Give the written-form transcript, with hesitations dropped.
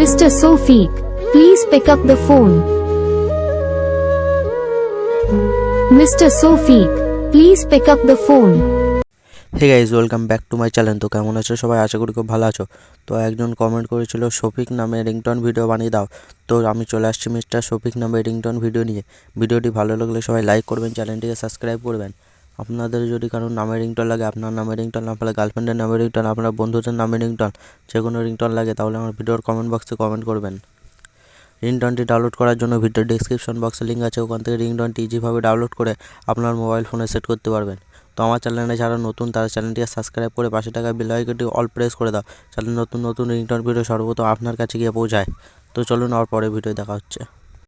Mr. Sofik, please pick up the phone. Mr. Sofik, please pick up the phone. Hey guys, welcome back to my channel. তো কেমন আছো সবাই? আশা করি খুব ভালো আছো। তো একজন কমেন্ট করেছিল শফিক নামে রিংটোন ভিডিও বানিয়ে দাও। তো আমি চলে আসছি মিস্টার শফিক নামে রিংটোন ভিডিও নিয়ে। ভিডিওটি ভালো লাগলে সবাই লাইক করবেন, চ্যানেলটিকে সাবস্ক্রাইব করবেন। আপনাদের যদি কারোর নামে রিংটোন লাগে, আপনার নামে রিংটোন, আপনার গার্লফ্রেন্ডের নামে রিংটোন, আপনার বন্ধুদের নামে রিংটোন, যে কোনো রিংটোন লাগে তাহলে আমার ভিডিওর কমেন্ট বক্সে কমেন্ট করবেন। রিংটোনটি ডাউনলোড করার জন্য ভিডিওর ডিসক্রিপশন বক্সে লিঙ্ক আছে, ওখান থেকে রিংটোনটি ইজিভাবে ডাউনলোড করে আপনার মোবাইল ফোনে সেট করতে পারবেন। তো আমার চ্যানেলে যারা নতুন তারা চ্যানেলটিকে সাবস্ক্রাইব করে পাশে থাকা বেল আইকনটি অল প্রেস করে দাও, তাহলে নতুন নতুন রিংটোন ভিডিও সর্বপ্রথম আপনার কাছে গিয়ে পৌঁছায়। তো চলুন, আর পরে ভিডিও দেখা হচ্ছে।